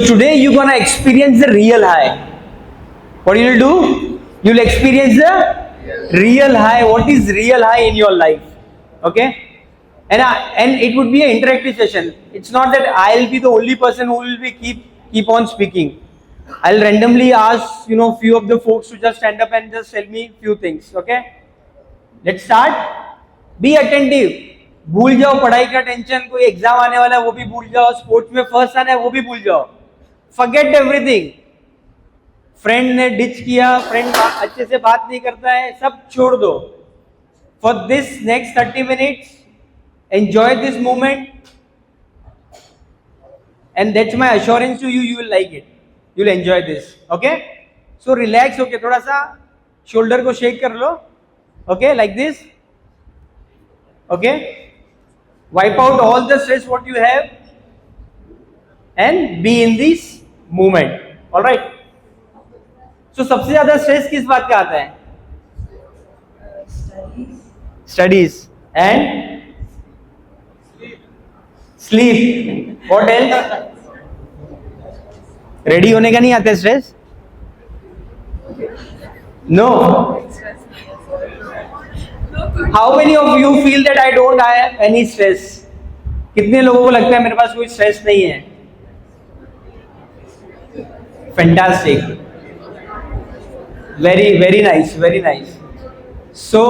today you're gonna experience the real high. What you'll do? You'll experience the real high. What is real high in your life? Okay? And it would be an interactive session. It's not that I'll be the only person who will be keep on speaking. I'll randomly ask few of the folks to just stand up and just tell me few things. Okay? Let's start. Be attentive. भूल जाओ पढ़ाई का tension, कोई exam आने वाला है वो भी भूल जाओ, स्पोर्ट्स में फर्स्ट आना है वो भी भूल जाओ. Forget everything. फ्रेंड ने डिच किया, फ्रेंड अच्छे से बात नहीं करता है, सब छोड़ दो. For this next 30 minutes enjoy this moment and that's my assurance to you, you will like it, you will enjoy this. Okay, so relax होके थोड़ा सा शोल्डर को शेक कर लो. Okay, like this. Okay, wipe out all the stress what you have and be in this moment. All right, so सबसे ज्यादा stress किस बात का आता है? Studies and sleep. What else? Ready होने का नहीं आता stress? No. How many of you feel that I don't have any stress? कितने लोगों को लगता है मेरे पास कोई स्ट्रेस नहीं है? Fantastic. Very, very nice, very nice. So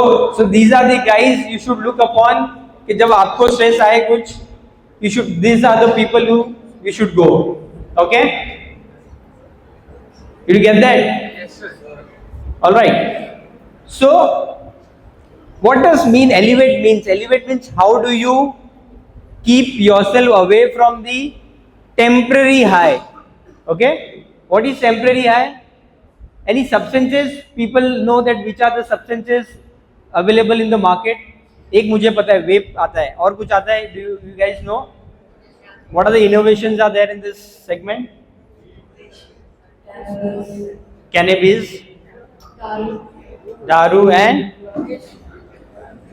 these are the guys you should look upon. कि जब आपको स्ट्रेस आए कुछ, these are the people who you should go. Okay? Did you get that? Yes, sir. All right. So what does mean elevate means? Elevate means how do you keep yourself away from the temporary high. Okay, what is temporary high? Any substances, people know that which are the substances available in the market. एक मुझे पता है वेप आता है, और कुछ आता है. Do you guys know what are the innovations are there in this segment? Cannabis, daru and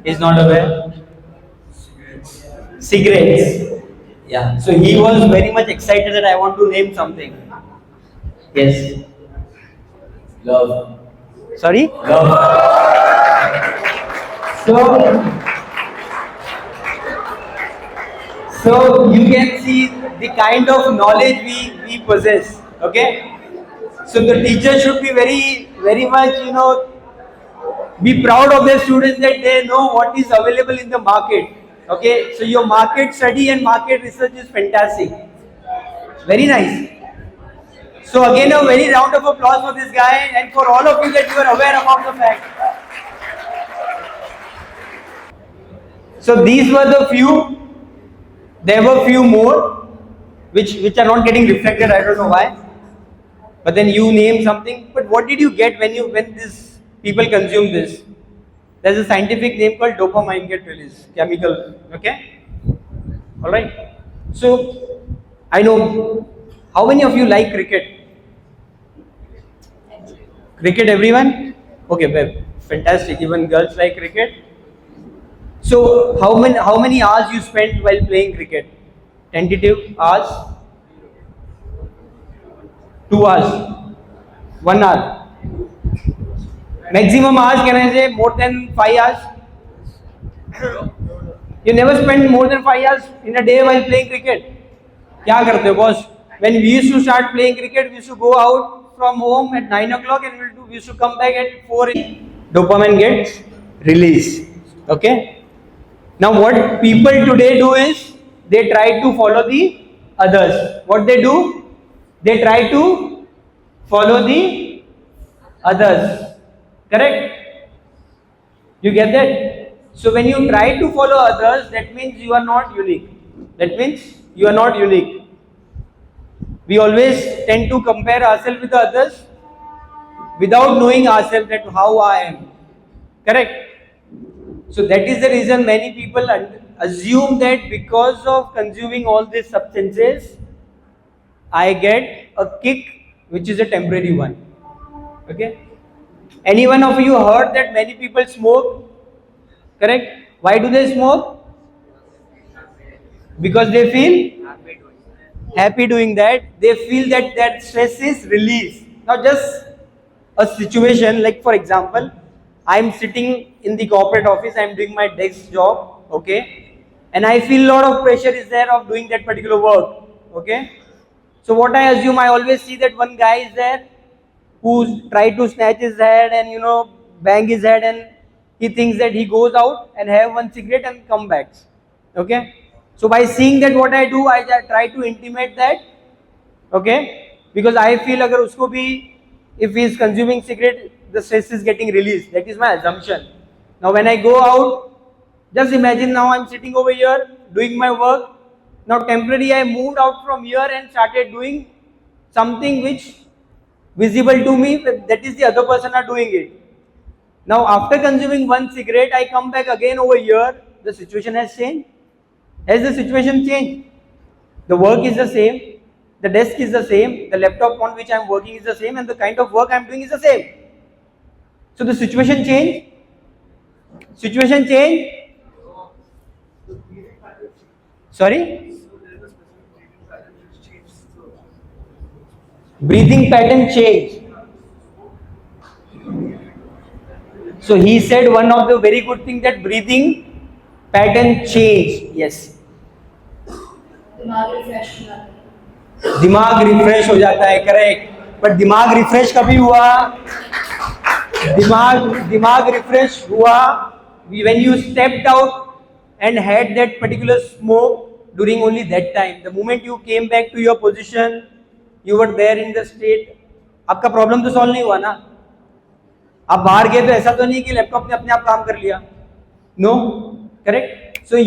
is not aware. Cigarettes. Yeah. So he was very much excited that I want to name something. Yes. Love. Sorry? Love. So you can see the kind of knowledge we possess. Okay. So the teacher should be very much be proud of their students that they know what is available in the market. Okay, so your market study and market research is fantastic. Very nice. So again, a very round of applause for this guy and for all of you that you are aware about the fact. So these were the few. There were few more which are not getting reflected. I don't know why. But then you name something. But what did you get when this people consume this? There's a scientific name called dopamine get released, chemical. Okay? Alright? So, I know, how many of you like cricket? Cricket, everyone? Okay, well, fantastic. Even girls like cricket. So, how many hours you spend while playing cricket? Tentative hours? 2 hours? 1 hour? Maximum hours, can I say more than 5 hours? You never spend more than 5 hours in a day while playing cricket. क्या करते हो boss? When we used to start playing cricket, we used to go out from home at 9 o'clock and we used to come back at 4. Dopamine gets released. Okay. Now what people today do is they try to follow the others. What they do? They try to follow the others. Correct? You get that? So when you try to follow others, that means you are not unique. That means you are not unique. We always tend to compare ourselves with others without knowing ourselves that how I am. Correct? So that is the reason many people assume that because of consuming all these substances, I get a kick which is a temporary one. Okay? Any one of you heard that many people smoke? Correct? Why do they smoke? Because they feel happy doing that, they feel that that stress is released. Now just a situation like, for example, I'm sitting in the corporate office, I'm doing my desk job, okay, and I feel a lot of pressure is there of doing that particular work, okay. So what I assume, I always see that one guy is there who's try to snatch his head and bang his head, and he thinks that he goes out and have one cigarette and come back, okay. So by seeing that, what I do, I try to intimate that, okay, because I feel agar usko bhi, if he is consuming cigarette, the stress is getting released. That is my assumption. Now when I go out, just imagine now I'm sitting over here doing my work. Now temporarily I moved out from here and started doing something which visible to me, that is the other person are doing it. Now after consuming one cigarette, I come back again over here, the situation has changed. Has the situation changed? The work is the same, the desk is the same, the laptop on which I am working is the same, and the kind of work I am doing is the same. So the situation changed. Situation change. Sorry? Breathing pattern change. So he said one of the very good thing, that breathing pattern change. Yes. दिमाग refresh हो जाता है, correct. But दिमाग refresh कभी हुआ? दिमाग refresh हुआ when you stepped out and had that particular smoke during only that time. The moment you came back to your position, you were there in the state. आपका problem तो solve नहीं हुआ ना. आप बाहर गए तो ऐसा तो नहीं कि लैपटॉप ने अपने आप काम कर लिया. No, correct. So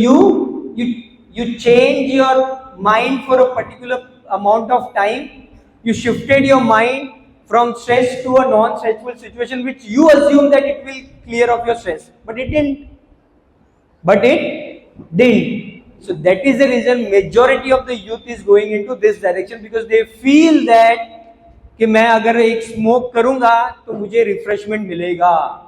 you change your mind for a particular amount of time. You shifted your mind from stress to a non-stressful situation, which you assume that it will clear off your stress, but it didn't. So that is the reason majority of the youth is going into this direction, because they feel that कि मैं अगर एक smoke करूंगा तो मुझे refreshment मिलेगा.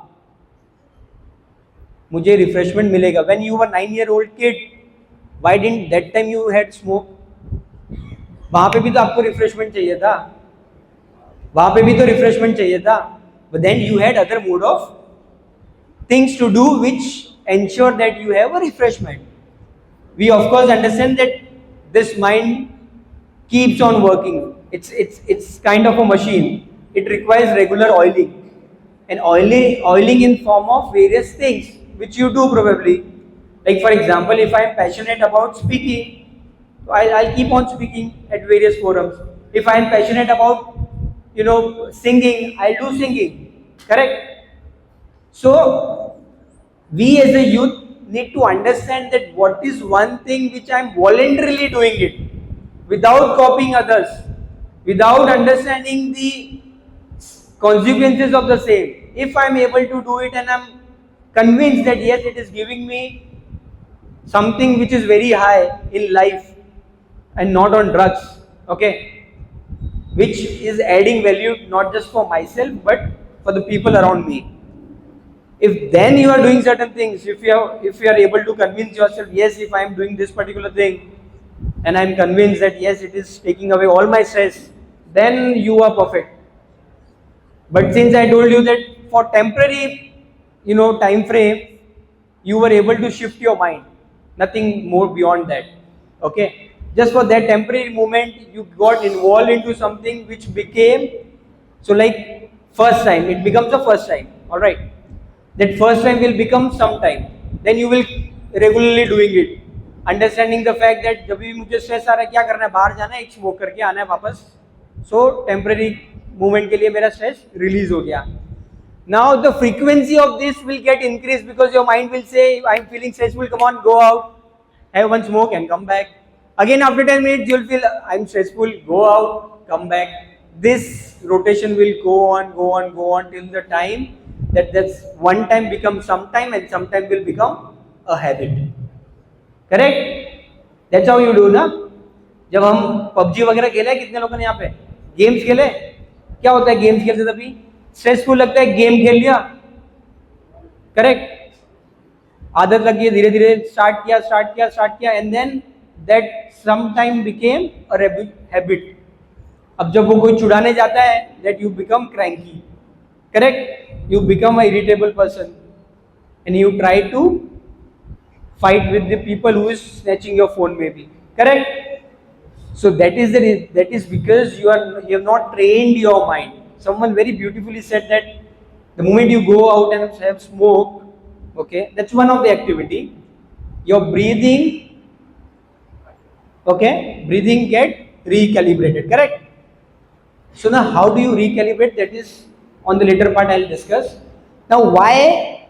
When you were 9-year-old kid, why didn't that time you had smoke? वहां पे भी तो आपको रिफ्रेशमेंट चाहिए था. But then you had other mode of things to do which ensure that you have a refreshment. We of course understand that this mind keeps on working. It's kind of a machine. It requires regular oiling, and oiling in form of various things which you do probably. Like for example, if I am passionate about speaking, I'll keep on speaking at various forums. If I am passionate about singing, I'll do singing. Correct? So we as a youth need to understand that what is one thing which I am voluntarily doing it, without copying others, without understanding the consequences of the same. If I am able to do it and I am convinced that yes, it is giving me something which is very high in life and not on drugs, okay, which is adding value not just for myself but for the people around me. If then you are doing certain things, if you are able to convince yourself, yes, if I am doing this particular thing and I am convinced that yes, it is taking away all my stress, then you are perfect. But since I told you that for temporary time frame, you were able to shift your mind, nothing more beyond that, okay. Just for that temporary moment, you got involved into something which became, so like first time, it becomes a first time, all right. That first time will become some time, then you will regularly doing it, understanding the fact that जब भी मुझे stress आ रहा है, क्या करना है, बाहर जाना है, एक स्मोक करके आना है वापस, so temporary moment के लिए मेरा स्ट्रेस रिलीज हो गया. Now the frequency of this will get increased because your mind will say, I'm feeling stressful, come on, go out, have one smoke and come back. Again after 10 minutes you'll feel I'm stressful, go out, come back. This rotation will go on till the time that that's one time becomes sometime and sometime will become a habit. Correct? That's how you do ना. जब हम PUBG वगैरह खेले, कितने लोगों ने यहाँ पे गेम्स खेले, क्या होता है गेम्स खेलते तभी स्ट्रेसफुल लगता है, गेम खेल लिया, करेक्ट, आदत लगी है, धीरे धीरे स्टार्ट किया and then that sometime became a habit. अब जब वो कोई छुड़ाने जाता है, that you become cranky, correct? You become a irritable person, and you try to fight with the people who is snatching your phone, maybe, correct? So that is because you have not trained your mind. Someone very beautifully said that the moment you go out and have smoke, okay, that's one of the activity. Your breathing, okay, breathing get recalibrated, correct? So now how do you recalibrate? That is on the later part I'll discuss. Now why,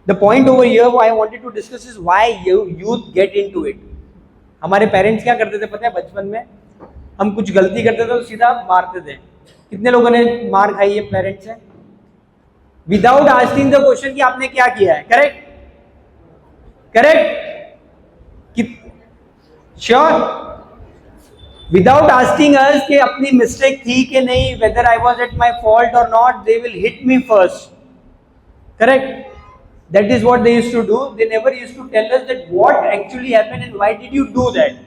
the point over here I wanted to discuss is why youth get into it. हमारे parents क्या करते थे पता है? बचपन में हम कुछ गलती करते थे तो सीधा मारते थे. कितने लोगों ने मार खाई है पेरेंट्स से? विदाउट आस्किंग द क्वेश्चन कि आपने क्या किया है, correct? Sure? Without asking us कि अपनी मिस्टेक थी कि नहीं, whether I was at my fault और not, they will hit me first, correct? That is what they used to do. They never used to tell us that what actually happened and why did you do that.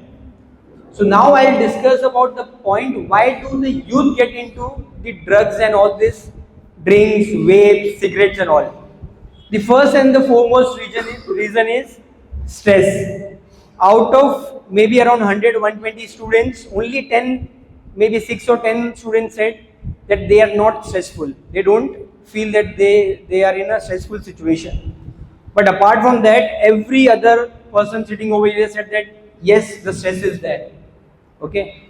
So now I'll discuss about the point, why do the youth get into the drugs and all this, drinks, vapes, cigarettes and all. The first and the foremost reason is stress. Out of maybe around 100, 120 students, only 10, maybe 6 or 10 students said that they are not stressful. They don't feel that they are in a stressful situation. But apart from that, every other person sitting over here said that yes, the stress is there. Okay.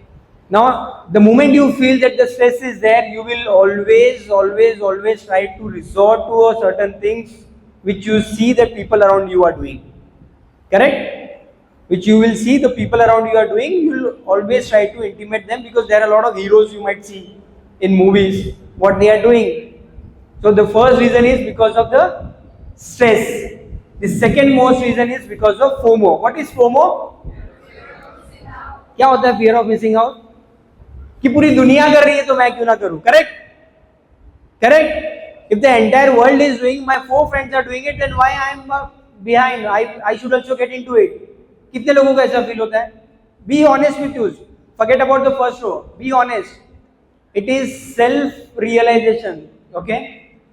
Now, the moment you feel that the stress is there, you will always try to resort to a certain things which you see that people around you are doing. Correct? Which you will see the people around you are doing, you will always try to intimate them because there are a lot of heroes you might see in movies, what they are doing. So the first reason is because of the stress. The second most reason is because of FOMO. What is FOMO? क्या होता है fear of missing out? कि पूरी दुनिया कर रही है तो मैं क्यों ना करूं, correct? Correct? If the entire world is doing, my 4 friends are doing it, then why I am behind? I should also get into it. कितने लोगों को ऐसा फील होता है? Be honest with you. Forget about the first row. Be honest. It is self-realization. Okay?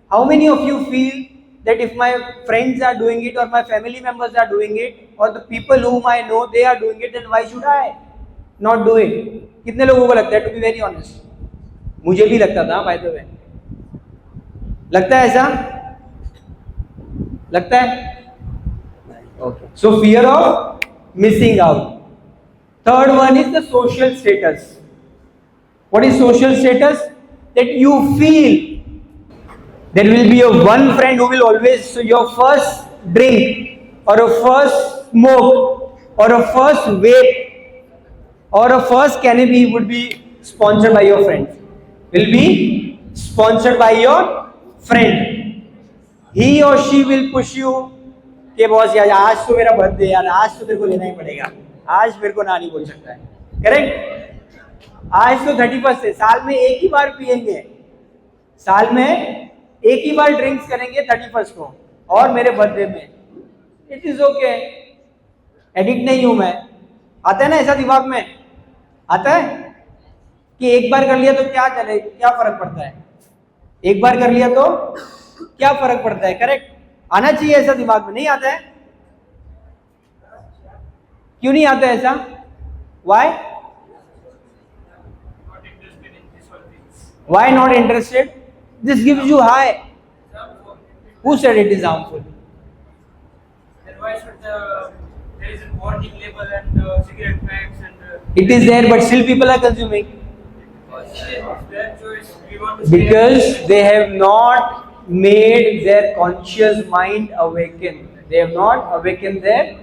How many of you feel that if my friends are doing it or my family members are doing it or the people whom I know they are doing it, then why should I not do it? कितने लोगों को लगता है? To be very honest, मुझे भी लगता था, by the way. लगता है ऐसा? लगता है? Okay. So fear of missing out. Third one is the social status. What is social status? That you feel there will be a one friend who will always, so your first drink or a first smoke or a first vape or a first cannabis would be sponsored by your friend. Will be sponsored by your friend. He or she will push you कि boss यार आज तो मेरा birthday यार, आज तो तेरे को लेना ही पड़ेगा, आज मेरे को ना नहीं बोल सकता है, करेक्ट? आज तो 31 है, साल में एक ही बार पिएंगे, साल में एक ही बार ड्रिंक्स करेंगे 31 को और मेरे बर्थडे में. इट इज ओके, एडिक्ट नहीं हूं मैं. आता है ना ऐसा दिमाग में? आता है कि एक बार कर लिया तो क्या चले, क्या फर्क पड़ता है? एक बार कर लिया तो क्या फर्क पड़ता है, करेक्ट? आना चाहिए ऐसा दिमाग में. नहीं आता है? क्यों नहीं आता है ऐसा? Y? Why not interested? This gives you high. Who said it is harmful? Then why should there is a warning label and cigarette packs and It is there, but still people are consuming. it's their choice. We want to Because they have not made their conscious mind awaken. They have not awakened their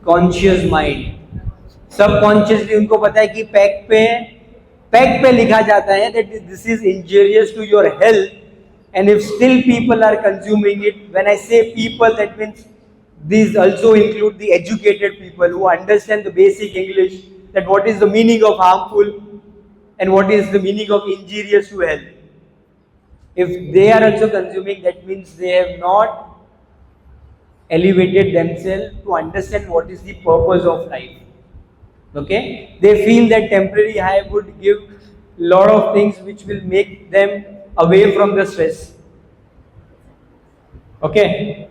conscious mind. Subconsciously उनको पता है कि pack पे लिखा जाता है that this is injurious to your health, and if still people are consuming it, when I say people, that means these also include the educated people who understand the basic English, that what is the meaning of harmful and what is the meaning of injurious to health. If they are also consuming, that means they have not elevated themselves to understand what is the purpose of life. Okay, they feel that temporary high would give lot of things which will make them away from the stress. Okay,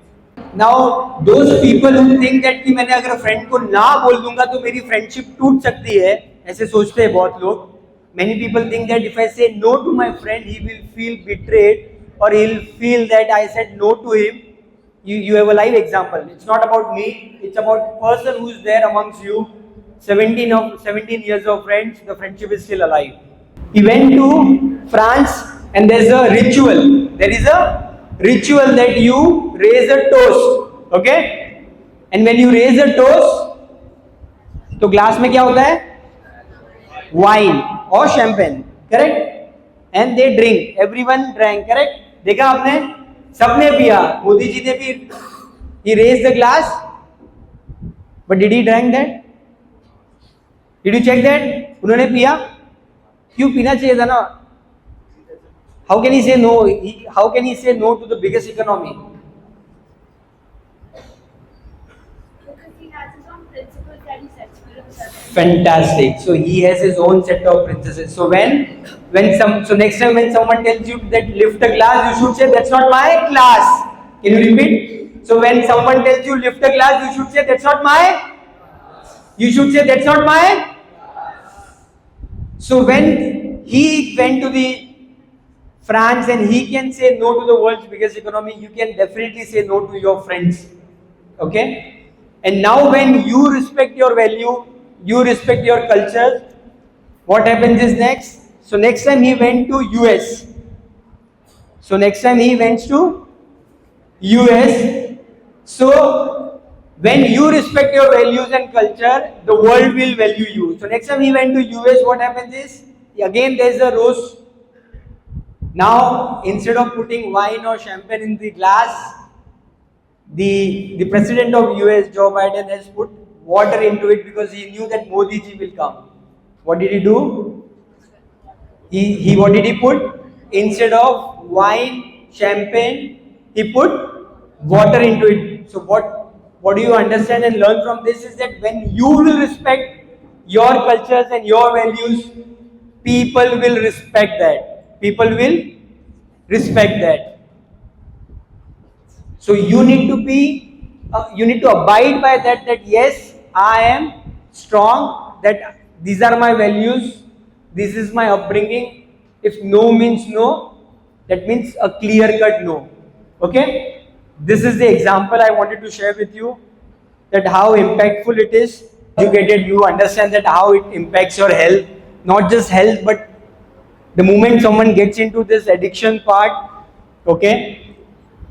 now those people who think that कि मैंने अगर friend को ना बोल दूंगा तो मेरी friendship टूट सकती है, ऐसे सोचते हैं बहुत लोग. Many people think that if I say no to my friend, he will feel betrayed or he'll feel that I said no to him. You have a live example. It's not about me. It's about person who's there amongst you. 17 years of friends. The friendship is still alive. He went to France and there's a ritual. There is a ritual that you raise a toast. Okay? And when you raise a toast, तो glass में क्या होता है? Wine or champagne. Correct? And they drink. Everyone drank. Correct? देखा आपने? सबने पिया. मोदी जी ने भी. He raised the glass. But did he drink that? Did you check that? उन्होंने पिया? क्यों पीना चाहिए था ना? How can he say no? How can he say no to the biggest economy? Because he has his own principles that he sets for himself. Fantastic. So he has his own set of principles. So so next time when someone tells you that lift a glass, you should say that's not my class. Can you repeat? So when someone tells you lift a glass, you should say that's not my. You should say that's not my. So when he went to the France and he can say no to the world's biggest economy, you can definitely say no to your friends. Okay? And now when you respect your value, you respect your culture, what happens is next? So next time he went to US. So next time he went to US. So when you respect your values and culture, the world will value you. So next time he went to US, what happens is, again there is a roast. Now, instead of putting wine or champagne in the glass, the president of US, Joe Biden, has put water into it because he knew that Modi ji will come. What did he do? What did he put? Instead of wine, champagne, he put water into it. So what do you understand and learn from this is that when you will respect your cultures and your values, people will respect that. People will respect that. So you need to abide by that. That yes, I am strong. That these are my values. This is my upbringing. If no means no, that means a clear-cut no. Okay? This is the example I wanted to share with you. That how impactful it is. Educated, you understand that how it impacts your health. Not just health, but the moment someone gets into this addiction part, okay,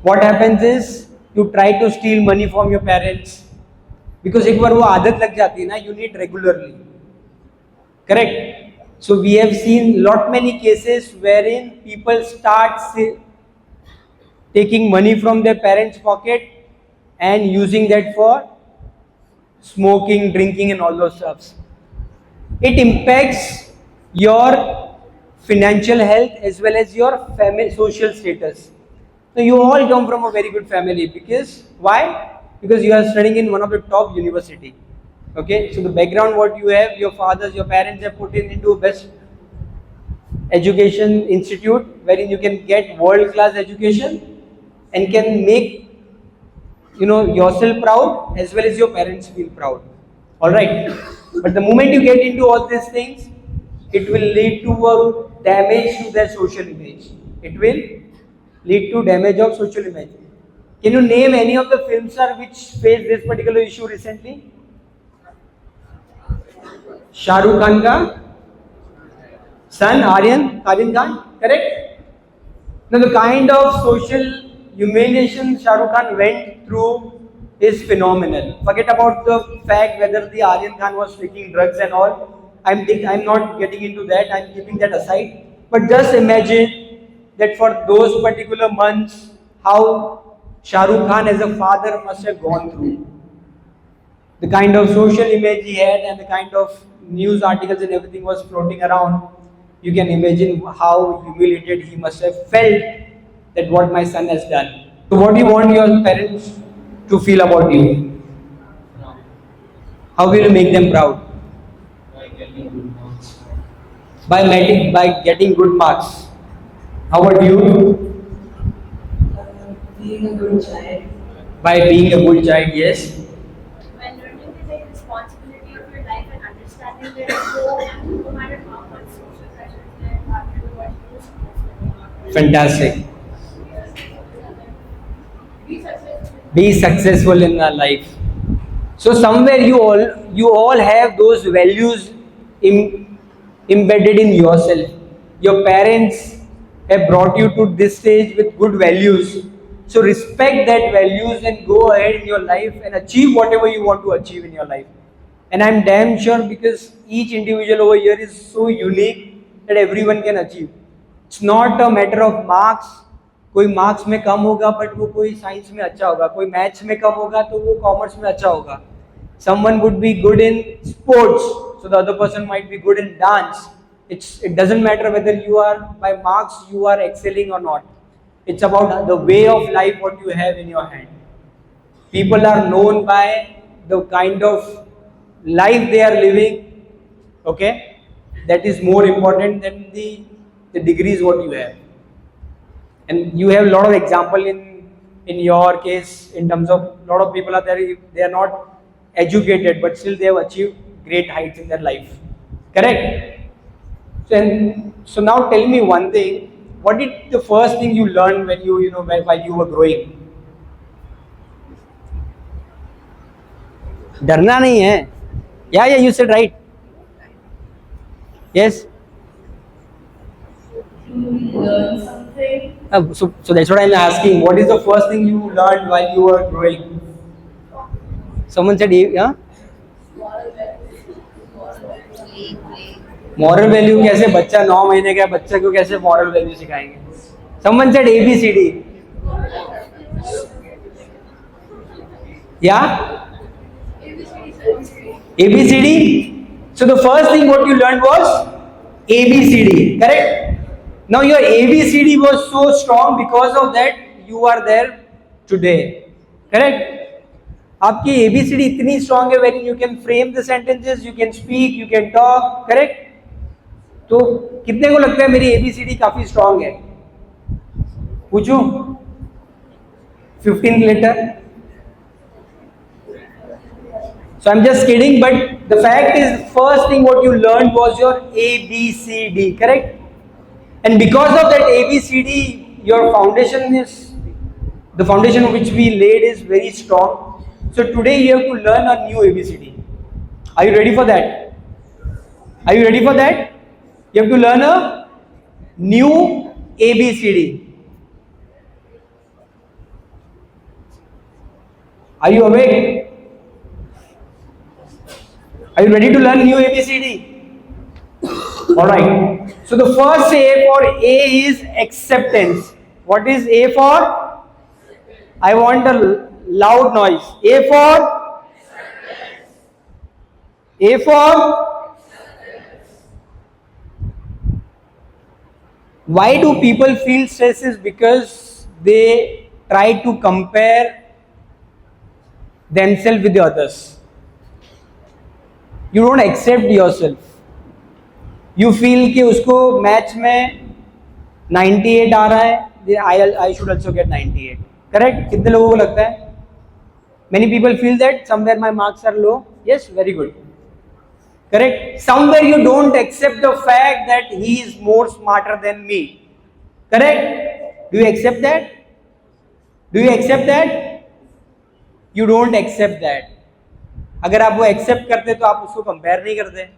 what happens is you try to steal money from your parents because एक बार वो आदत लग जाती है ना, you need regularly. Correct? So we have seen many cases wherein people start taking money from their parents' pocket and using that for smoking, drinking, and all those stuffs. It impacts your financial health as well as your family social status. So you all come from a very good family because why? Because you are studying in one of the top university. Okay, so the background what you have, your fathers, your parents have put into best education institute wherein you can get world class education and can make yourself proud as well as your parents feel proud. All right, but the moment you get into all these things, it will lead to a damage to their social image. It will lead to damage of social image. Can you name any of the films which faced this particular issue recently? Shah Rukh Khan ka son Aryan Khan, correct? Now the kind of social humiliation Shah Rukh Khan went through is phenomenal. Forget about the fact whether the Aryan Khan was taking drugs and all. I'm not getting into that. I'm keeping that aside. But just imagine that for those particular months, how Shah Rukh Khan as a father must have gone through. The kind of social image he had and the kind of news articles and everything was floating around. You can imagine how humiliated he must have felt that what my son has done. So what do you want your parents to feel about you? How will you make them proud? by getting good marks. How about you? Being a good child. By being a good child, yes. When learning to take responsibility of your life and understanding that no matter how much social pressure there, you have to do what you're supposed to do. Fantastic. Be successful. Be successful in our life. So somewhere you all have those values embedded in yourself. Your parents have brought you to this stage with good values. So respect that values and go ahead in your life and achieve whatever you want to achieve in your life. And I'm damn sure because each individual over here is so unique that everyone can achieve. It's not a matter of marks. कोई marks में कम होगा but वो कोई science में अच्छा होगा, कोई maths में कम होगा तो वो कॉमर्स में अच्छा होगा. Someone would be good in sports, so the other person might be good in dance. It doesn't matter whether you are by marks you are excelling or not. It's about the way of life what you have in your hand. People are known by the kind of life they are living. Okay, that is more important than the degrees what you have. And you have a lot of example in your case in terms of a lot of people are there, they are not educated but still they have achieved great heights in their life. Correct? So now tell me one thing, what is the first thing you learned when while you were growing? डरना नहीं है. Yeah, you said right. Yes. You learn something. So that's what I'm asking. What is the first thing you learned while you were growing? Someone said, yeah? Moral value कैसे बच्चा 9 महीने का बच्चे को कैसे moral value सिखाएंगे? Someone said ABCD. Yeah? ABCD. So the first thing what you learned was ABCD. Correct? Now your ABCD was so strong because of that you are there today. Correct? आपकी ABCD इतनी strong है wherein you can frame the sentences, you can speak, you can talk. Correct? तो कितने को लगता है मेरी ABCD काफी strong है? पूछूं? 15 later. So I'm just kidding, but the fact is, first thing what you learned was your ABCD. Correct? And because of that ABCD, your foundation is, the foundation which we laid is very strong. So today you have to learn a new ABCD. Are you ready for that? Are you ready for that? You have to learn a new ABCD. Are you awake? Are you ready to learn new ABCD? Alright. So the first A for A is acceptance. What is A for? I want a loud noise. A for? A for? Why do people feel stress? Is because they try to compare themselves with the others. You don't accept yourself. You feel कि उसको maths में 98 आ रहा है, I should also get 98. Correct? कितने लोगों को लगता है? Many people feel that somewhere my marks are low. Yes, very good. Correct? Somewhere you don't accept the fact that he is more smarter than me. Correct? Do you accept that? Do you accept that? You don't accept that. अगर आप वो accept करते तो आप उसको compare नहीं करते.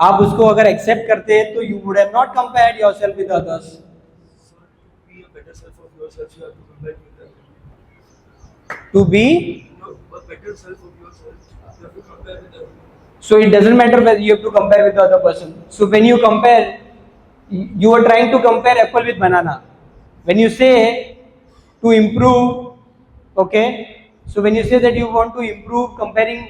आप उसको अगर एक्सेप्ट करते तो you would have not compared yourself with others. Be a better self of yourself, you have to compare with them. To be A better self of yourself, you have to compare with them. so it doesn't matter whether you have to compare with the other person. So when you compare, you are trying to compare apple with banana. When you say to improve, okay. So when you say that you want to improve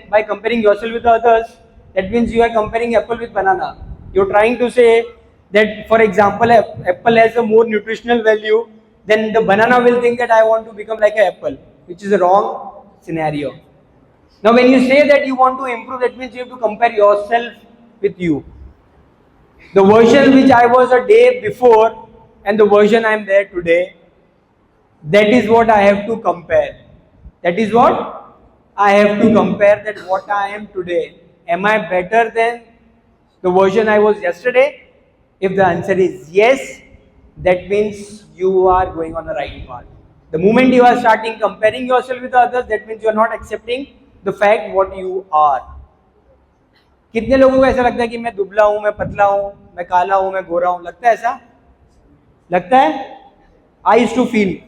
by comparing yourself with the others, that means you are comparing apple with banana. You're trying to say that, for example, apple has a more nutritional value, then the banana will think that I want to become like an apple, which is a wrong scenario. Now when you say that you want to improve, that means you have to compare yourself with you. The version which I was a day before and the version I am there today, that is what I have to compare. That is what I have to compare, that what I am today. Am I better than the version I was yesterday? If the answer is yes, that means you are going on the right path. The moment you are starting comparing yourself with others, that means you are not accepting the fact what you are. कितने लोगों को ऐसा लगता है कि मैं दुबला हूं, मैं पतला हूं, मैं काला हूं, मैं गोरा हूं? लगता है ऐसा? लगता है? I used to feel.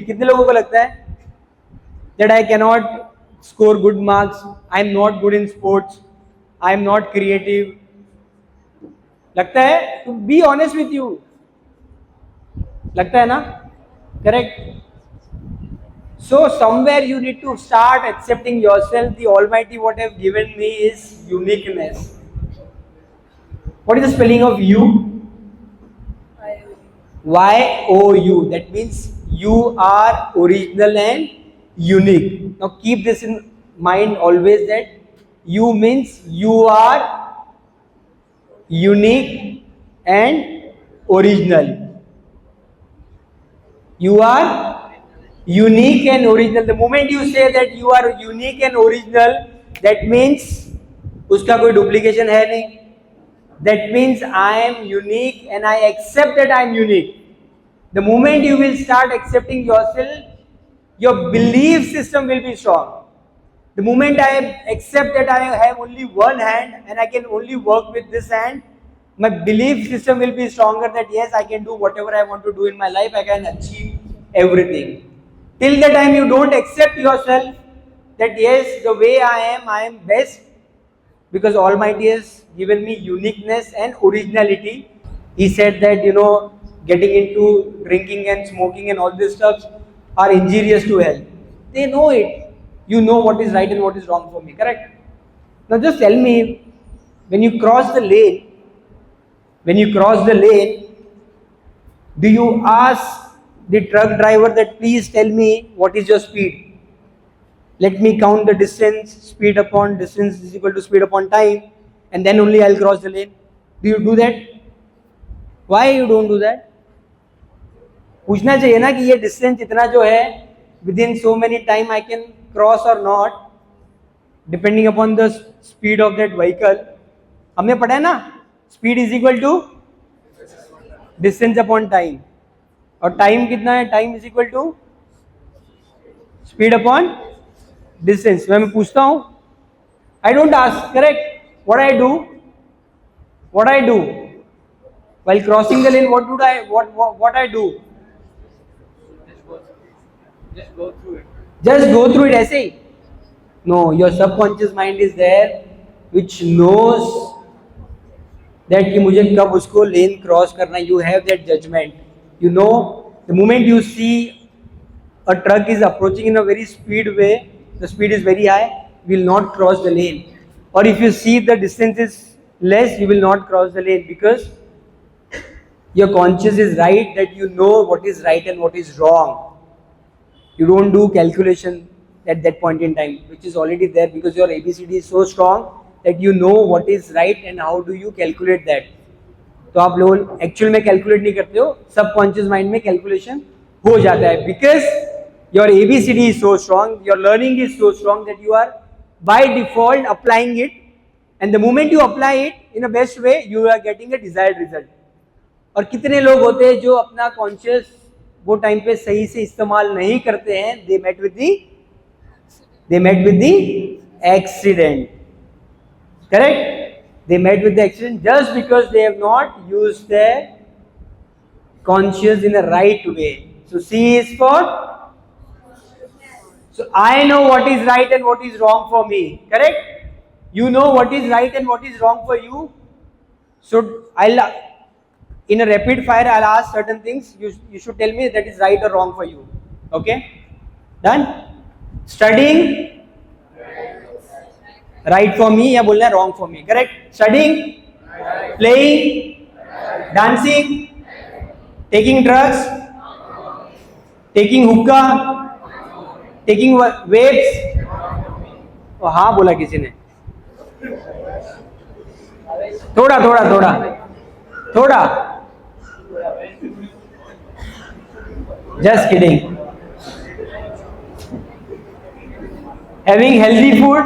कितने लोगों को लगता है that I cannot score good marks, I am not good in sports, I am not creative? लगता है? To be honest with you, लगता है ना? Correct? So somewhere you need to start accepting yourself. The Almighty what have given me is uniqueness. What is the spelling of you? Y-O-U. That means you are original and unique. Now keep this in mind always, that you means you are unique and original. You are unique and original. The moment you say that you are unique and original, that means उसका कोई duplication है नहीं. That means I am unique and I accept that I am unique. The moment you will start accepting yourself, your belief system will be strong. The moment I accept that I have only one hand and I can only work with this hand, my belief system will be stronger, that yes, I can do whatever I want to do in my life, I can achieve everything. Till the time you don't accept yourself, that yes, the way I am best, because Almighty has given me uniqueness and originality. He said that, getting into drinking and smoking and all this stuff are injurious to health. They know it. You know what is right and what is wrong for me, correct? Now just tell me, when you cross the lane, do you ask the truck driver that please tell me what is your speed? Let me count the distance, speed upon distance is equal to speed upon time, and then only I'll cross the lane. Do you do that? Why you don't do that? पूछना चाहिए ना कि ये distance इतना जो है, within so many time I can cross or not, depending upon the speed of that vehicle. हमने पढ़ा है ना, speed is equal to distance upon time. और time कितना है? Time is equal to speed upon distance. मैं पूछता हूँ, I don't ask, correct? What I do while crossing the lane? What I do? Just go through it. Just go through it ऐसे ही? No, your subconscious mind is there, which knows that कि मुझे कब उसको lane cross करना. You have that judgment. You know, the moment you see a truck is approaching in a very speed way, the speed is very high, will not cross the lane. Or if you see the distance is less, you will not cross the lane, because your conscious is right, that you know what is right and what is wrong. You don't do calculation at that point in time, which is already there, because your ABCD is so strong that you know what is right and how do you calculate that. तो आप लोग actual में calculate नहीं करते हो, subconscious mind में calculation हो जाता है, because your ABCD is so strong, your learning is so strong that you are by default applying it, and the moment you apply it in a best way, you are getting a desired result. और कितने लोग होते हैं जो अपना conscious वो time पे सही से इस्तेमाल नहीं करते हैं? they met with the accident, correct? They met with the accident just because they have not used their conscious in a right way. So C is for, so I know what is right and what is wrong for me, correct? You know what is right and what is wrong for you. So in a rapid fire, I'll ask certain things. You should tell me that is right or wrong for you. Okay? Done? Studying, right for me या बोलना wrong for me, correct? Studying, playing, dancing, taking drugs, taking hookah, taking vapes. हाँ बोला किसी ने. थोड़ा. Just kidding. Having healthy food,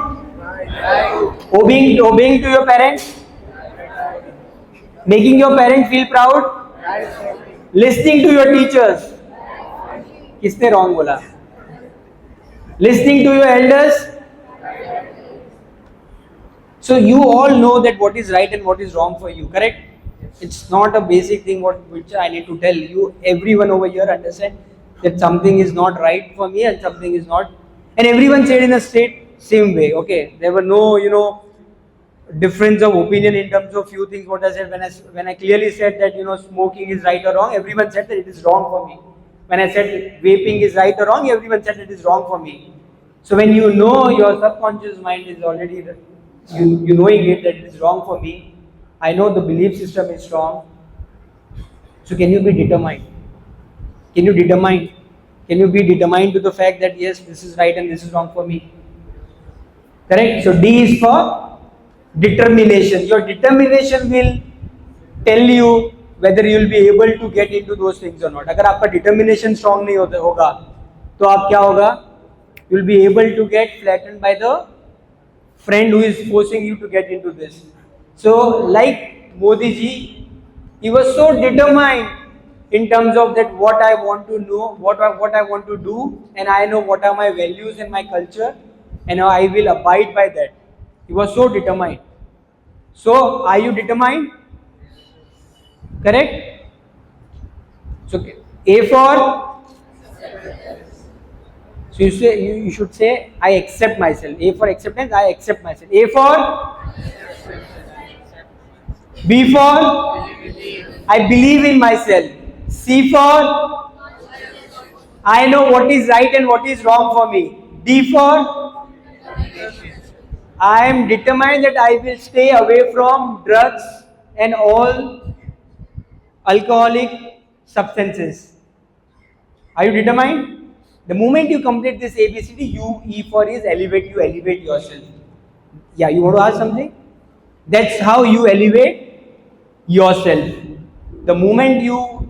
obeying to your parents, making your parents feel proud, listening to your teachers. किसने wrong बोला? Listening to your elders. So you all know that what is right and what is wrong for you, correct? It's not a basic thing which I need to tell you. Everyone over here understand that something is not right for me and something is not. And everyone said in a same way. Okay, there were no difference of opinion in terms of few things. What I said when I clearly said that smoking is right or wrong, everyone said that it is wrong for me. When I said vaping is right or wrong, everyone said it is wrong for me. So when you know your subconscious mind is already you knowing it that it is wrong for me, I know the belief system is strong. So can you be determined? Can you be determined to the fact that yes, this is right and this is wrong for me? Correct? So D is for determination. Your determination will tell you whether you will be able to get into those things or not. अगर आपका determination strong नहीं होगा, तो आप क्या होगा? You will be able to get flattened by the friend who is forcing you to get into this. So, like Modi ji, he was so determined in terms of that what I want to know, what I want to do, and I know what are my values and my culture, and I will abide by that. He was so determined. So, are you determined? Correct? So, A for. So you should say I accept myself. A for acceptance, I accept myself. A for. B for I believe in myself. C for I know what is right and what is wrong for me. D for I am determined that I will stay away from drugs and all alcoholic substances. Are you determined? The moment you complete this ABCD, E for is elevate, you elevate yourself. Yeah, you want to ask something? That's how you elevate yourself. The moment you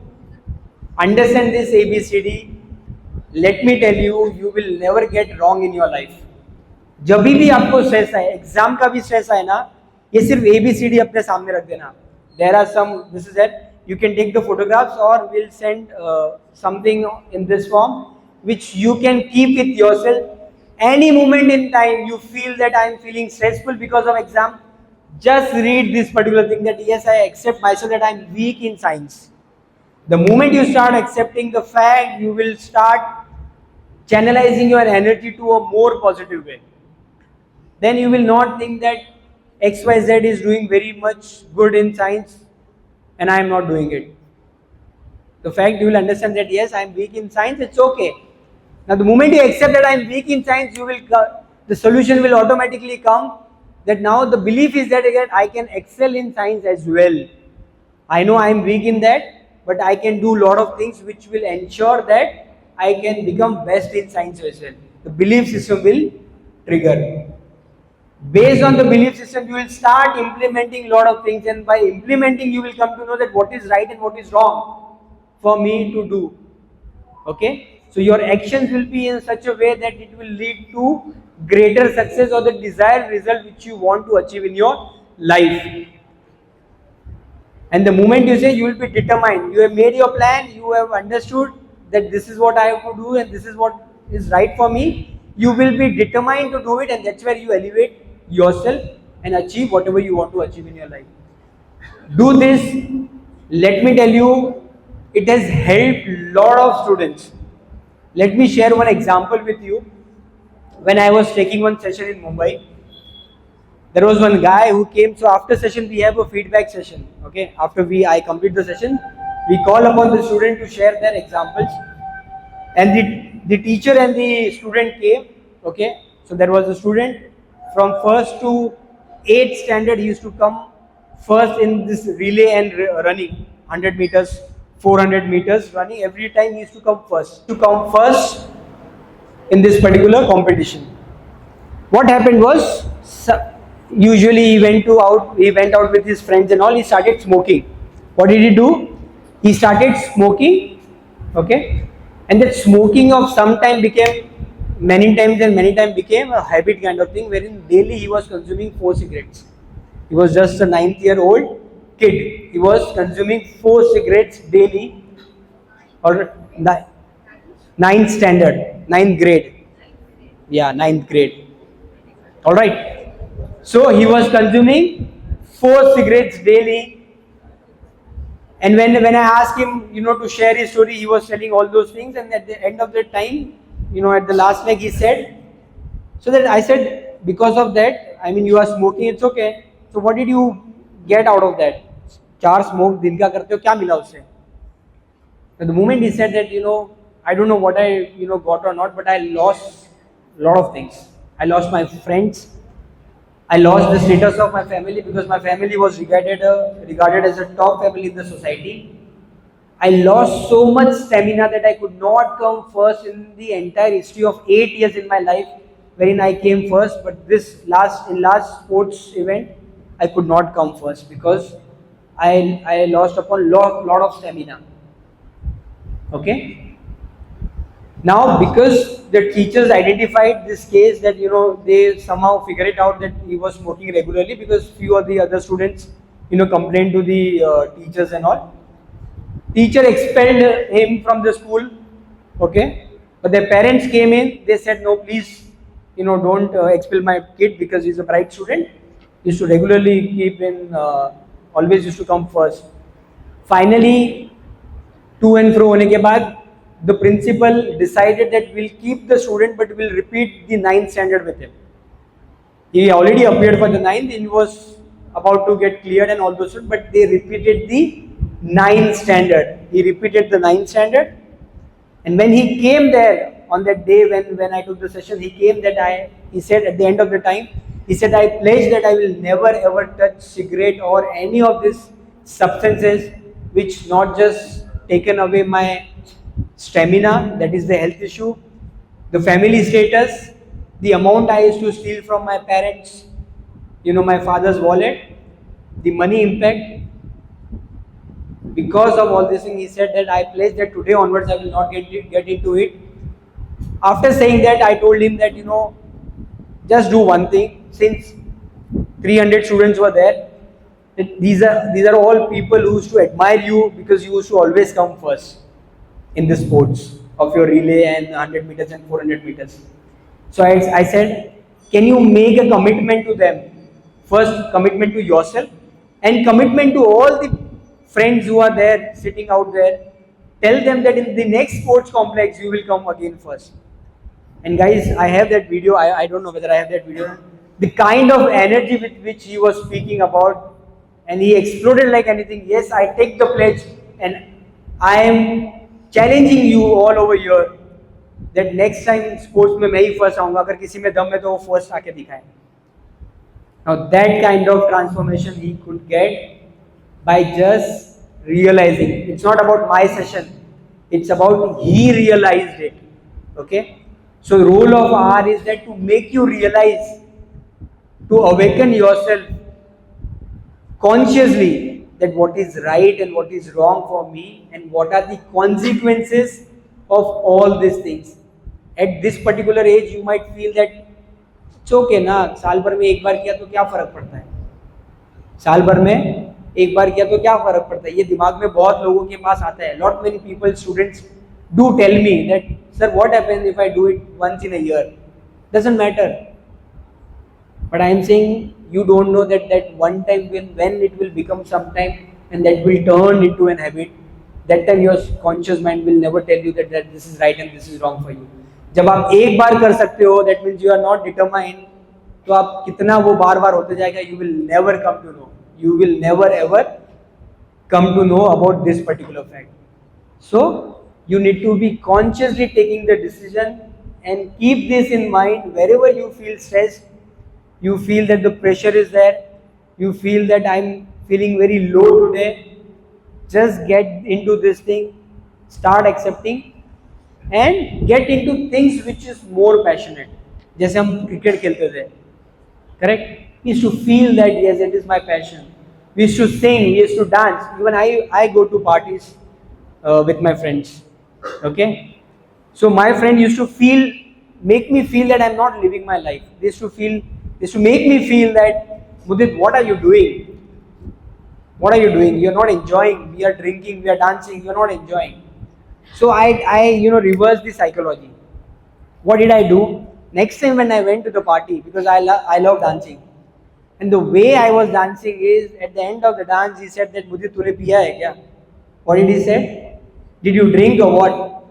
understand this ABCD, let me tell you, you will never get wrong in your life. जब भी आपको stress है, exam का भी stress है ना, ये सिर्फ ABCD अपने सामने रख देना. There are some, this is it. You can take the photographs or we'll send something in this form which you can keep with yourself. Any moment in time you feel that I am feeling stressful because of exam, just read this particular thing that yes, I accept myself that I am weak in science. The moment you start accepting the fact, you will start channelizing your energy to a more positive way. Then you will not think that XYZ is doing very much good in science and I am not doing it. The fact you will understand that yes, I am weak in science, it's okay. Now the moment you accept that I am weak in science, the solution will automatically come. That now the belief is that again I can excel in science as well. I know I am weak in that, but I can do a lot of things which will ensure that I can become best in science as well. The belief system will trigger. Based on the belief system, you will start implementing a lot of things, and by implementing, you will come to know that what is right and what is wrong for me to do. Okay? So your actions will be in such a way that it will lead to greater success or the desired result which you want to achieve in your life. And the moment you say, you will be determined. You have made your plan, you have understood that this is what I have to do and this is what is right for me. You will be determined to do it, and that's where you elevate yourself and achieve whatever you want to achieve in your life. Do this. Let me tell you, it has helped a lot of students. Let me share one example with you. When I was taking one session in Mumbai, there was one guy who came. So after session, we have a feedback session. Okay, after I complete the session, we call upon the student to share their examples. And the teacher and the student came. Okay, so there was a student from 1st to 8th standard. He used to come first in this relay and running 100 meters, 400 meters running. Every time he used to come first. In this particular competition. What happened was, usually he went out with his friends and all. He started smoking. What did he do? He started smoking, okay, and that smoking of some time became many times and many times became a habit kind of thing, wherein daily he was consuming 4 cigarettes. He was just a 9th-year-old kid. He was consuming 4 cigarettes daily, or ninth standard, ninth grade. Yeah, ninth grade. All right. So he was consuming 4 cigarettes daily. And when I asked him, to share his story, he was telling all those things. And at the end of the time, at the last leg, he said, so that I said, because of that, I mean, you are smoking, it's okay. So what did you get out of that? 4 smoke din ka karte ho, kya mila usse? So the moment he said that, I don't know what I, got or not, but I lost a lot of things. I lost my friends. I lost the status of my family because my family was regarded as a top family in the society. I lost so much stamina that I could not come first in the entire history of 8 years in my life, wherein I came first. But this last sports event, I could not come first because I lost upon lot of stamina. Okay. Now, because the teachers identified this case, that they somehow figure it out that he was smoking regularly, because few of the other students complained to the teachers and all. Teacher expelled him from the school, okay, but their parents came in. They said, no, please, don't expel my kid because he's a bright student. He used to regularly keep in, always used to come first. Finally, to and fro hone ke baad, the principal decided that we'll keep the student, but we'll repeat the 9th standard with him. He already appeared for the 9th, he was about to get cleared and all those, but they repeated the 9th standard. He repeated the 9th standard, and when he came there on that day when I took the session, he said at the end of the time, he said, I pledge that I will never ever touch cigarette or any of these substances which not just taken away my stamina, that is the health issue, the family status, the amount I used to steal from my parents, my father's wallet, the money impact. Because of all this thing, he said that I pledge that today onwards I will not get into it. After saying that, I told him that, just do one thing, since 300 students were there, that these are all people who used to admire you because you used to always come first in the sports of your relay and 100 meters and 400 meters. So I said, can you make a commitment to them? First, commitment to yourself and commitment to all the friends who are there, sitting out there. Tell them that in the next sports complex, you will come again first. And guys, I have that video. I don't know whether I have that video. The kind of energy with which he was speaking about, and he exploded like anything. Yes, I take the pledge, and I am challenging you all over here that next time sports में मैं ही first आऊँगा. अगर किसी में दम है तो वो first आके दिखाए. Now that kind of transformation he could get by just realizing. It's not about my session. It's about he realized it. Okay. So the role of R is that to make you realize, to awaken yourself consciously that what is right and what is wrong for me and what are the consequences of all these things. At this particular age, you might feel that it's okay ना, साल भर में एक बार किया तो क्या फर्क पड़ता है, साल भर में एक बार किया तो क्या फर्क पड़ता है. ये दिमाग में बहुत लोगों के पास आता है. Lot many people, students do tell me that, sir, what happens if I do it once in a year? Doesn't matter. But I am saying you don't know that one time when it will become sometime and that will turn into an habit. That time your conscious mind will never tell you that this is right and this is wrong for you. जब आप एक बार कर सकते हो, that means you are not determined. तो आप कितना वो बार-बार होते जाएगा, you will never come to know. You will never ever come to know about this particular fact. So you need to be consciously taking the decision and keep this in mind wherever you feel stressed. You feel that the pressure is there, you feel that I'm feeling very low today, just get into this thing, start accepting and get into things which is more passionate. जैसे हम cricket खेलते थे, correct? We used to feel that yes, it is my passion. We used to sing, we used to dance. Even I go to parties with my friends. Okay, so my friend used to make me feel that I'm not living my life. They used to make me feel that, Mudit, what are you doing? What are you doing? You're not enjoying. We are drinking, we are dancing. You're not enjoying. So I reversed the psychology. What did I do? Next time when I went to the party, because I love dancing, and the way I was dancing is, at the end of the dance, he said that, Mudit, तूने पिया है क्या? What did he say? Did you drink or what?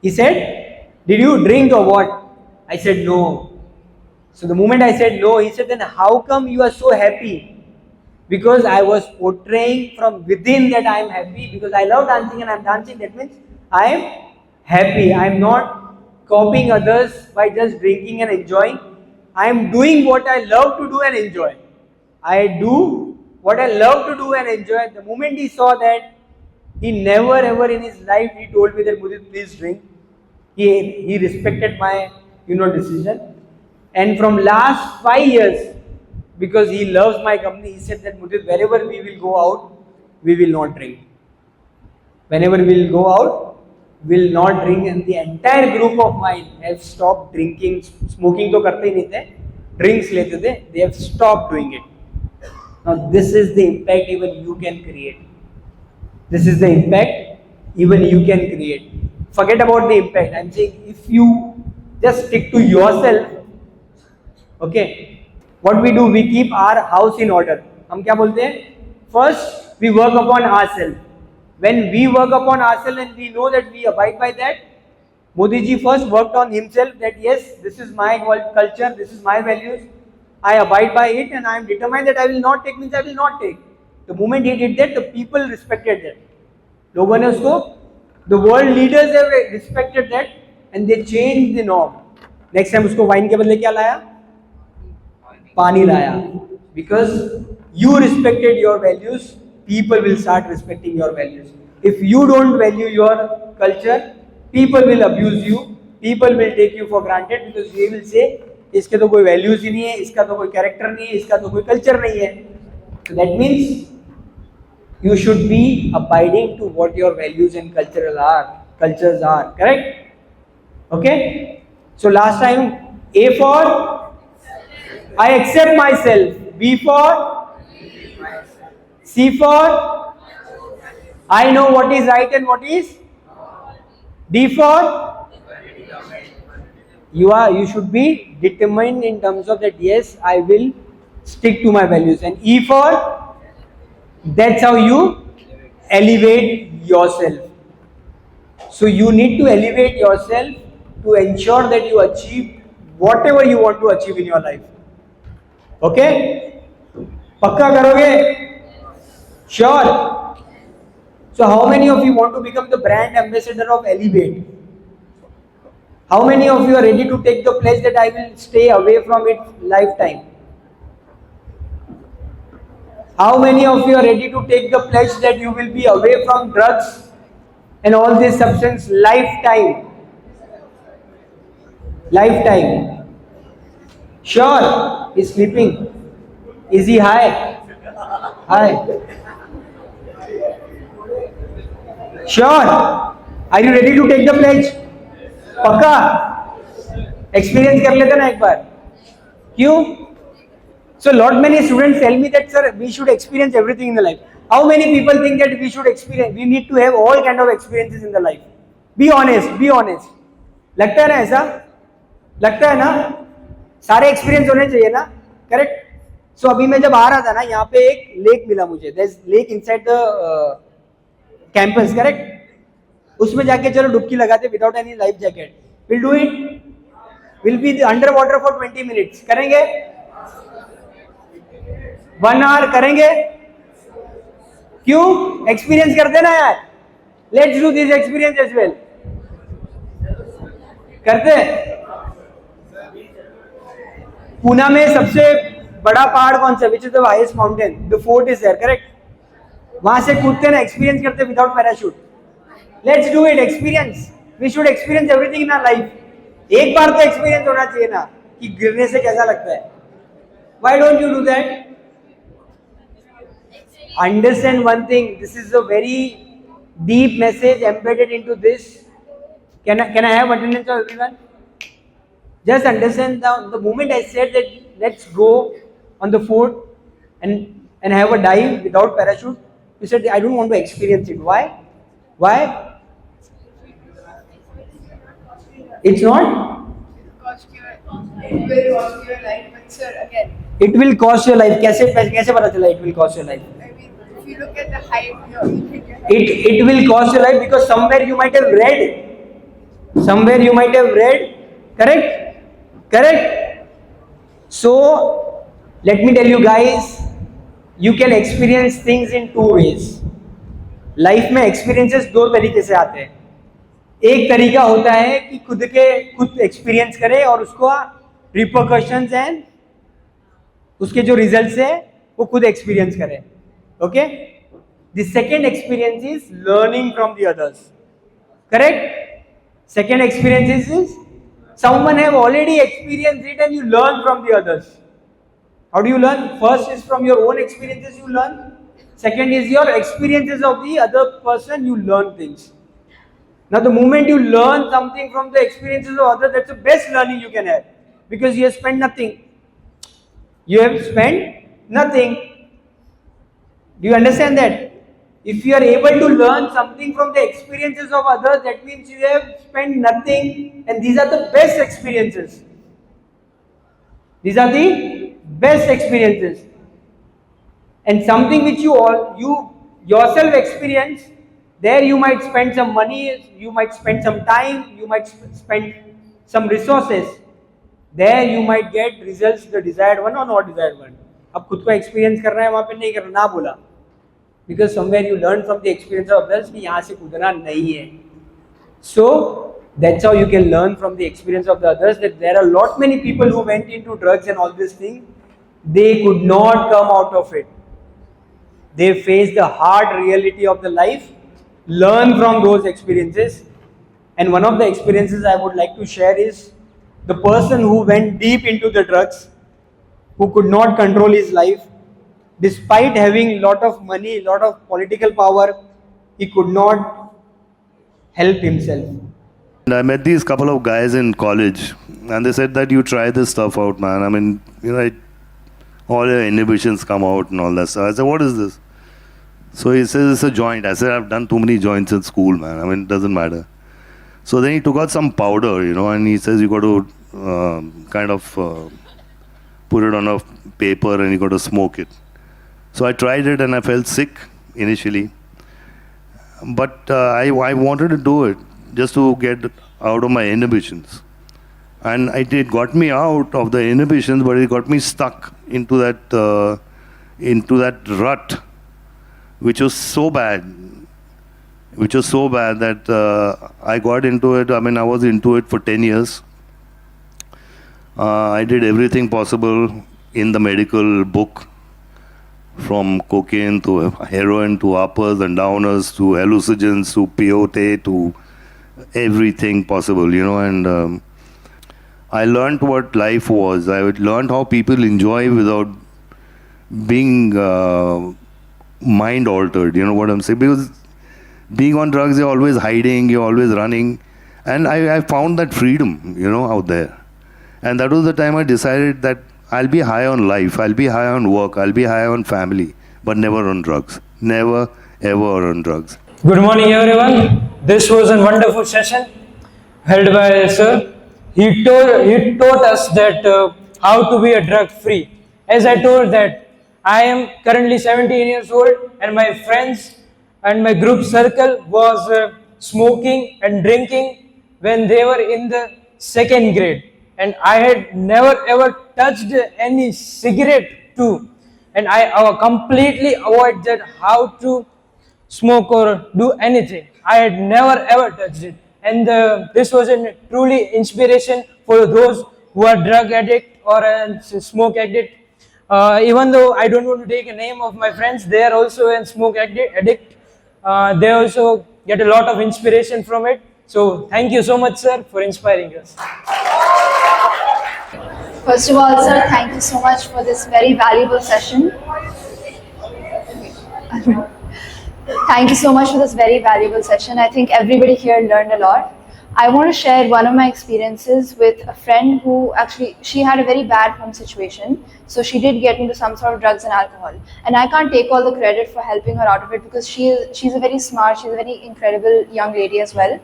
He said, did you drink or what? I said no. So the moment I said no, he said, then how come you are so happy? Because I was portraying from within that I am happy, because I love dancing and I am dancing. That means I am happy. I am not copying others by just drinking and enjoying. I am doing what I love to do and enjoy. I do what I love to do and enjoy. The moment he saw that, he never ever in his life he told me that, Mudit, please drink. He respected my decision. And from last 5 years, because he loves my company, he said that, Mudit, wherever we will go out, we will not drink. Whenever we will go out, we will not drink. And the entire group of mine have stopped drinking. Smoking to karte hi nahi the, drinks lete the. They have stopped doing it. Now this is the impact even you can create. This is the impact even you can create. Forget about the impact. I'm saying, if you just stick to yourself, okay, what we do, we keep our house in order. हम क्या बोलते हैं? First, we work upon ourselves. When we work upon ourselves and we know that we abide by that, Modi ji first worked on himself, that yes, this is my culture, this is my values, I abide by it, and I am determined that I will not take, means I will not take. The moment he did that, the people respected that. लोगों ने उसको, the world leaders have respected that, and they changed the norm. Next time उसको wine के बदले क्या लाया? पानी लाया. Because you respected your values, people will start respecting your values. If you don't value your culture, people will abuse you, people will take you for granted, because they will say, इसके तो कोई values ही नहीं है, इसका तो कोई character नहीं है, इसका तो कोई culture नहीं है. So that means you should be abiding to what your values and cultures are, correct? Okay? So last time, A for I accept myself, B for C for I know what is right and what is, D for you should be determined in terms of that, yes, I will stick to my values, and E for that's how you elevate yourself. So you need to elevate yourself to ensure that you achieve whatever you want to achieve in your life. Okay? Pakka karoge? Sure. So how many of you want to become the brand ambassador of Elevate? How many of you are ready to take the pledge that I will stay away from it lifetime? How many of you are ready to take the pledge that you will be away from drugs and all this substance lifetime? Lifetime. Sure. He's sleeping. Is he high? High. Sure. Are you ready to take the pledge? पक्का? Experience कर लेते ना एक बार. क्यों? So lot many students tell me that, sir, we should experience everything in the life. How many people think that we need to have all kind of experiences in the life? Be honest. लगता है ना ऐसा? लगता है ना? सारे experience होने चाहिए ना? Correct? So अभी मैं जब आ रहा था ना, यहाँ पे एक lake मिला मुझे. There's lake inside the campus, correct? उसमें जाके चलो डुबकी लगाते without any life jacket. We'll do it. We'll be underwater for 20 minutes. करेंगे? 1 hour करेंगे? क्यों? एक्सपीरियंस करते ना यार. Let's do this experience as well. करते? पूना में सबसे बड़ा पहाड़ कौन सा? Which is the highest mountain? The fort is there, correct? वहां से कूदते ना, एक्सपीरियंस करते without parachute. Let's do it. Experience. We should experience everything in our life. एक बार तो एक्सपीरियंस होना चाहिए ना कि गिरने से कैसा लगता है. Why don't you do that? Understand one thing. This is a very deep message embedded into this. Can I have attendance of everyone? Just understand the moment I said that let's go on the fort and have a dive without parachute, you said I don't want to experience it. Why? Why? It's not. It will cost your life, but sir, again, It will cost your life. कैसे पता चला it will cost your life? I mean, if you look at the height, you think your height. It will cost your life because somewhere you might have read. Somewhere you might have read. Correct? Correct? So, let me tell you guys, you can experience things in two ways. Life में experiences दो तरीके से आते हैं. एक तरीका होता है कि खुद एक्सपीरियंस करे और उसको रिपरकशंस एंड उसके जो रिजल्ट्स है वो खुद एक्सपीरियंस करे. Okay. The second experience is learning from the others. Correct. Second experience is someone have already experienced it and you learn from the others. How do you learn? First is from your own experiences you learn. Second is your experiences of the other person, you learn things. Now the moment you learn something from the experiences of others, that's the best learning you can have. Because you have spent nothing. You have spent nothing. Do you understand that? If you are able to learn something from the experiences of others, that means you have spent nothing, and these are the best experiences. These are the best experiences. And something which you yourself experience, there you might spend some money, you might spend some time, you might spend some resources. There you might get results, the desired one or not desired one. अब खुद को experience करना है वहाँ पे नहीं करना, ना बोला. Because somewhere you learn from the experience of others कि यहाँ से कूदना नहीं है. So that's how you can learn from the experience of the others that there are lot many people who went into drugs and all this thing. They could not come out of it. They faced the hard reality of the life, learn from those experiences. And one of the experiences I would like to share is the person who went deep into the drugs, who could not control his life. Despite having lot of money, lot of political power, he could not help himself. And I met these couple of guys in college, and they said that you try this stuff out, man. I mean, all your inhibitions come out and all that stuff. I said, what is this? So he says it's a joint. I said, I've done too many joints in school, man. I mean, it doesn't matter. So then he took out some powder, and he says you got to put it on a paper and you got to smoke it. So I tried it and I felt sick initially. But I wanted to do it just to get out of my inhibitions. And it got me out of the inhibitions, but it got me stuck into that rut, which was so bad that I got into it. I mean, I was into it for 10 years. I did everything possible in the medical book, from cocaine to heroin to uppers and downers to hallucinogens to peyote to everything possible, and I learned what life was. I learned how people enjoy without being mind altered, you know what I'm saying? Because being on drugs, you're always hiding, you're always running. And I found that freedom, out there. And that was the time I decided that I'll be high on life, I'll be high on work, I'll be high on family, but never on drugs. Never, ever on drugs. Good morning, everyone. This was a wonderful session held by Sir. He taught us that how to be a drug free. As I told that I am currently 17 years old and my friends and my group circle was smoking and drinking when they were in the second grade. And I had never ever touched any cigarette too. And I completely avoided how to smoke or do anything. I had never ever touched it. And this was a truly inspiration for those who are drug addict or a smoke addict. Even though I don't want to take a name of my friends, they are also a smoke addict. They also get a lot of inspiration from it. So thank you so much, sir, for inspiring us. First of all, sir, thank you so much for this very valuable session. Thank you so much for this very valuable session. I think everybody here learned a lot. I want to share one of my experiences with a friend who actually, she had a very bad home situation. So she did get into some sort of drugs and alcohol. And I can't take all the credit for helping her out of it because she's a very smart, she's a very incredible young lady as well.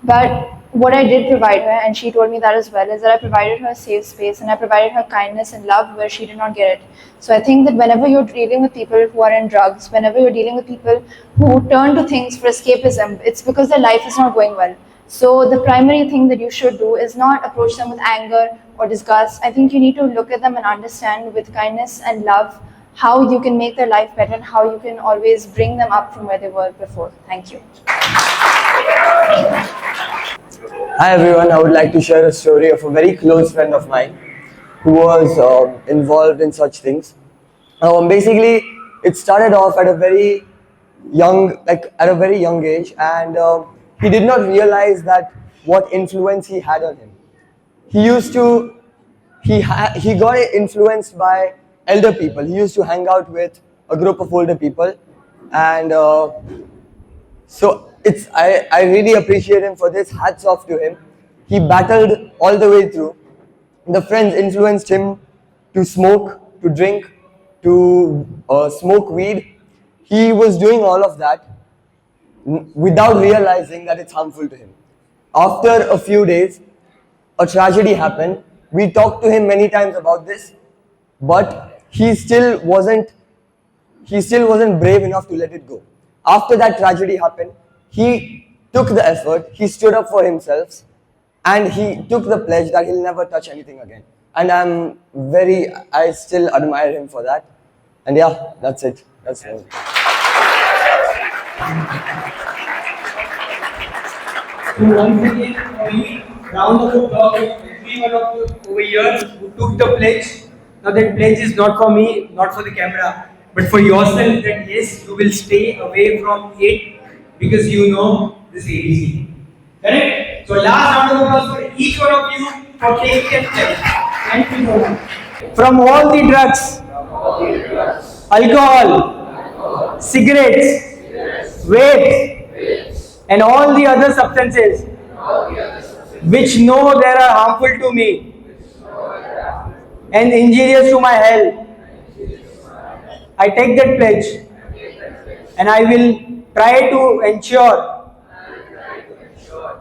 But what I did provide her, and she told me that as well, is that I provided her a safe space and I provided her kindness and love where she did not get it. So I think that whenever you're dealing with people who are in drugs, whenever you're dealing with people who turn to things for escapism, it's because their life is not going well. So the primary thing that you should do is not approach them with anger or disgust. I think you need to look at them and understand with kindness and love how you can make their life better and how you can always bring them up from where they were before. Thank you. Hi everyone, I would like to share a story of a very close friend of mine who was involved in such things. Basically, it started off at a very young age, and he did not realize that what influence he had on him. He got influenced by elder people. He used to hang out with a group of older people, and I really appreciate him for this. Hats off to him. He battled all the way through. The friends influenced him to smoke, to drink, to smoke weed. He was doing all of that without realizing that it's harmful to him. After a few days, a tragedy happened. We talked to him many times about this, but he still wasn't brave enough to let it go. After that tragedy happened, he took the effort, he stood up for himself, and he took the pledge that he'll never touch anything again. And I still admire him for that. And yeah, that's it. That's it. So once again, we round of applause for everyone over here who took the pledge. Now that pledge is not for me, not for the camera, but for yourself that yes, you will stay away from it because you know this ABC. Correct? So last round of applause for each one of you for taking a pledge. Thank you so much. From all the drugs, alcohol, cigarettes, vapes, and all the other substances which know they are harmful to me and injurious to my health, I take that pledge and I will try to ensure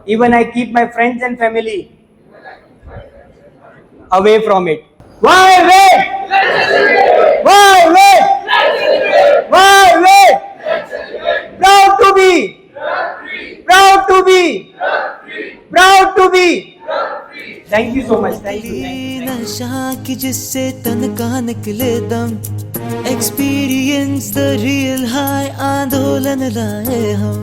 even I keep my friends and family away from it. Why wait? Why wait? Why wait? Proud to be. Proud to be. Proud to be. Thank you so much. Thank you. नशा की जिससे तन का निकले दम experience the real high आंदोलन लाए हम